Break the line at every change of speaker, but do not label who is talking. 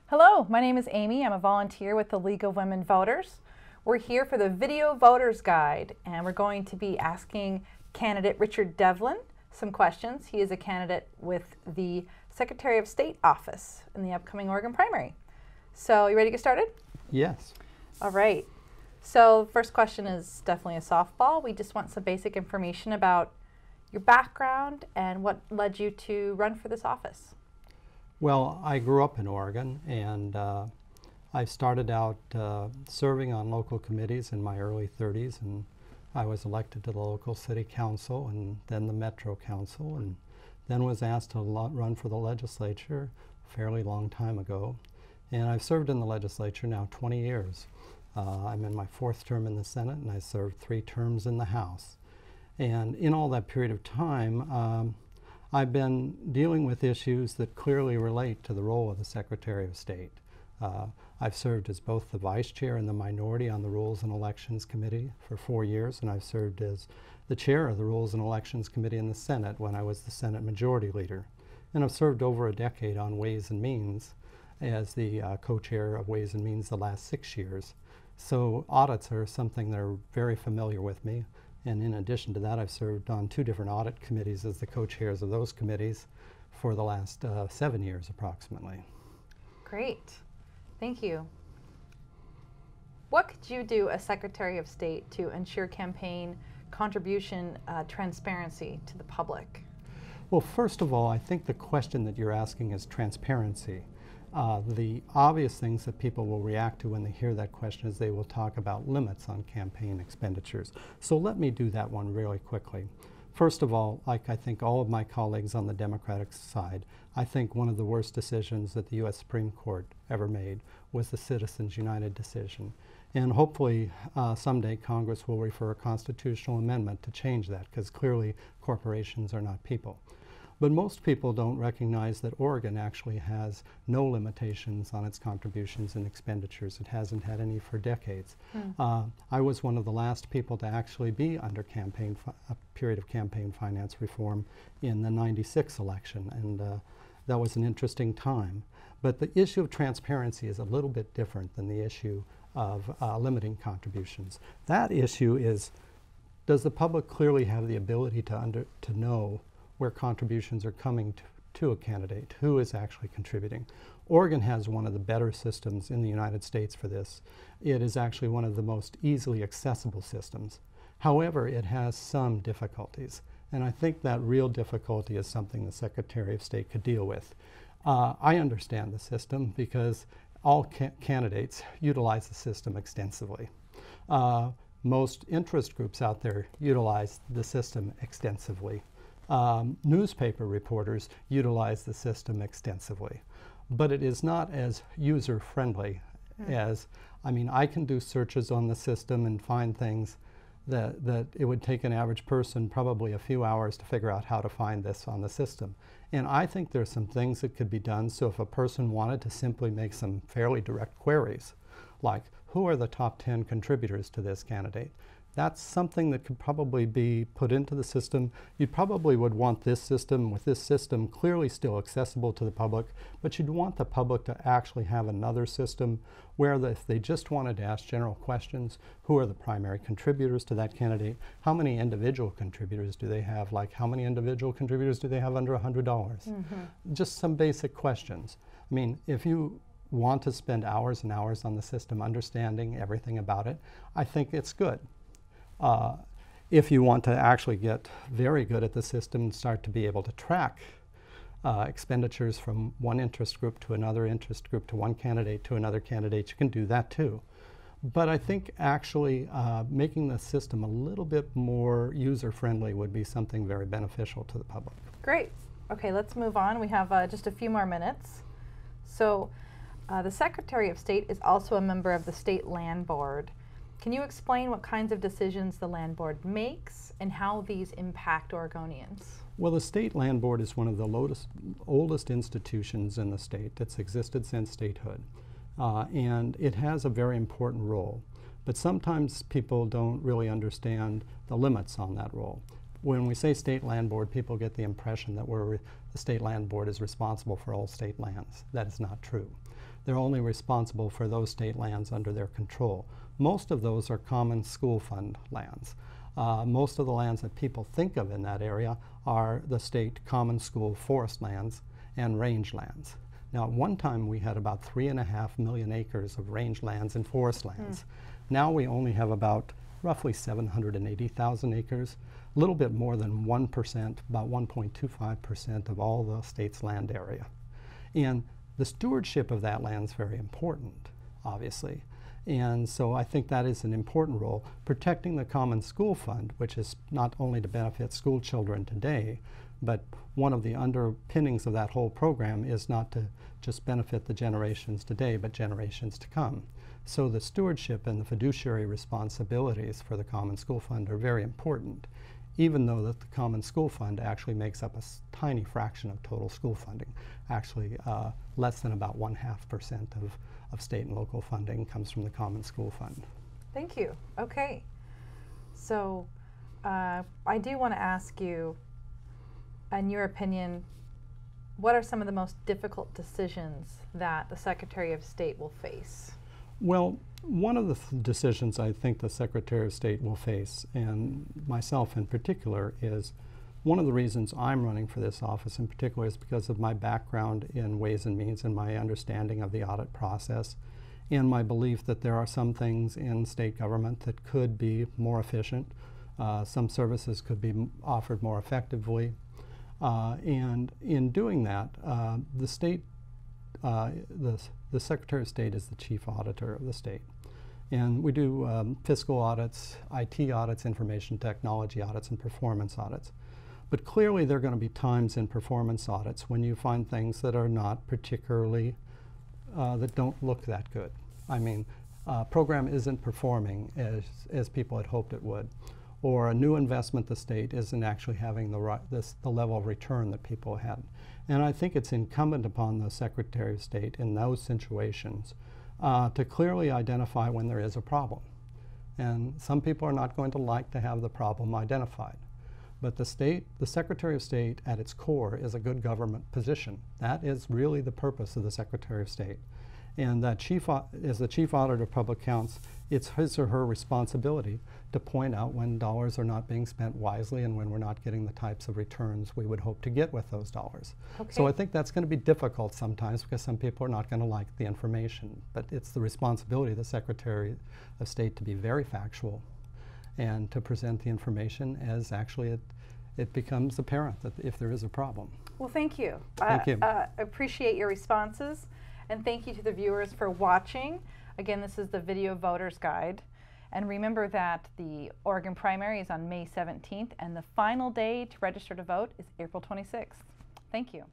Hello, my name is Amy. I'm a volunteer with the League of Women Voters. We're here for the Video Voters Guide, and we're going to be asking candidate Richard Devlin some questions. He is a candidate with the Secretary of State office in the upcoming Oregon primary. So, you ready to get started?
Yes.
All right. So, the first question is definitely a softball. We just want some basic information about your background and what led you to run for this office.
Well, I grew up in Oregon, and I started out serving on local committees in my early 30s, and I was elected to the local city council and then the Metro Council, and then was asked to run for the legislature a fairly long time ago. And I've served in the legislature now 20 years. I'm in my 4th term in the Senate, and I served 3 terms in the House. And in all that period of time, I've been dealing with issues that clearly relate to the role of the Secretary of State. I've served as both the Vice Chair and the minority on the Rules and Elections Committee for 4 years, and I've served as the Chair of the Rules and Elections Committee in the Senate when I was the Senate Majority Leader. And I've served over a decade on Ways and Means as the co-chair of Ways and Means the last 6 years. So audits are something that are very familiar with me. And in addition to that, I've served on 2 different audit committees as the co-chairs of those committees for the last 7 years approximately.
Great. Thank you. What could you do as Secretary of State to ensure campaign contribution transparency to the public?
Well, first of all, I think the question that you're asking is transparency. The obvious things that people will react to when they hear that question is they will talk about limits on campaign expenditures. So let me do that one really quickly. First of all, like I think all of my colleagues on the Democratic side, I think one of the worst decisions that the U.S. Supreme Court ever made was the Citizens United decision. And hopefully someday Congress will refer a constitutional amendment to change that, because clearly corporations are not people. But most people don't recognize that Oregon actually has no limitations on its contributions and expenditures. It hasn't had any for decades. I was one of the last people to actually be under a period of campaign finance reform in the '96 election, and that was an interesting time. But the issue of transparency is a little bit different than the issue of limiting contributions. That issue is, does the public clearly have the ability to know where contributions are coming to a candidate, who is actually contributing? Oregon has one of the better systems in the United States for this. It is actually one of the most easily accessible systems. However, it has some difficulties, and I think that real difficulty is something the Secretary of State could deal with. I understand the system because all candidates utilize the system extensively. Most interest groups out there utilize the system extensively. Newspaper reporters utilize the system extensively, but it is not as user-friendly as, I can do searches on the system and find things that it would take an average person probably a few hours to figure out how to find this on the system. And I think there's some things that could be done. So if a person wanted to simply make some fairly direct queries, like who are the top 10 contributors to this candidate, that's something that could probably be put into the system. You probably would want this system, with this system clearly still accessible to the public, but you'd want the public to actually have another system where if they just wanted to ask general questions, who are the primary contributors to that candidate? How many individual contributors do they have? Like, how many individual contributors do they have under $100? Just some basic questions. If you want to spend hours and hours on the system understanding everything about it, I think it's good. If you want to actually get very good at the system and start to be able to track expenditures from one interest group to another interest group to one candidate to another candidate, you can do that too. But I think actually making the system a little bit more user-friendly would be something very beneficial to the public.
Great. Okay, let's move on. We have just a few more minutes. So the Secretary of State is also a member of the State Land Board. Can you explain what kinds of decisions the Land Board makes and how these impact Oregonians?
Well, the State Land Board is one of the oldest institutions in the state that's existed since statehood. And it has a very important role. But sometimes people don't really understand the limits on that role. When we say State Land Board, people get the impression that the State Land Board is responsible for all state lands. That is not true. They're only responsible for those state lands under their control. Most of those are common school fund lands. Most of the lands that people think of in that area are the state common school forest lands and range lands. Now, at one time we had about 3.5 million acres of range lands and forest lands. Now we only have about roughly 780,000 acres, a little bit more than 1%, about 1.25% of all the state's land area. And the stewardship of that land is very important, obviously. And so I think that is an important role. Protecting the Common School Fund, which is not only to benefit school children today, but one of the underpinnings of that whole program is not to just benefit the generations today, but generations to come. So the stewardship and the fiduciary responsibilities for the Common School Fund are very important, even though that the Common School Fund actually makes up a tiny fraction of total school funding. Actually, less than about 0.5% of state and local funding comes from the Common School Fund.
Thank you. Okay. So I do want to ask you, in your opinion, what are some of the most difficult decisions that the Secretary of State will face?
Well, one of the decisions I think the Secretary of State will face, and myself in particular, is one of the reasons I'm running for this office in particular is because of my background in Ways and Means and my understanding of the audit process and my belief that there are some things in state government that could be more efficient. Some services could be offered more effectively. And in doing that, the Secretary of State is the chief auditor of the state. And we do fiscal audits, IT audits, information technology audits, and performance audits. But clearly there are going to be times in performance audits when you find things that are not particularly, that don't look that good. I mean, program isn't performing as people had hoped it would. Or a new investment the state isn't actually having the level of return that people had. And I think it's incumbent upon the Secretary of State in those situations to clearly identify when there is a problem. And some people are not going to like to have the problem identified. But the Secretary of State at its core is a good government position. That is really the purpose of the Secretary of State. And that as the chief auditor of public accounts, it's his or her responsibility to point out when dollars are not being spent wisely and when we're not getting the types of returns we would hope to get with those dollars. Okay. So I think that's going to be difficult sometimes because some people are not going to like the information. But it's the responsibility of the Secretary of State to be very factual and to present the information as actually it becomes apparent that if there is a problem.
Well, thank you.
Thank you.
Appreciate your responses. And thank you to the viewers for watching. Again, this is the Video Voters Guide. And remember that the Oregon primary is on May 17th, and the final day to register to vote is April 26th. Thank you.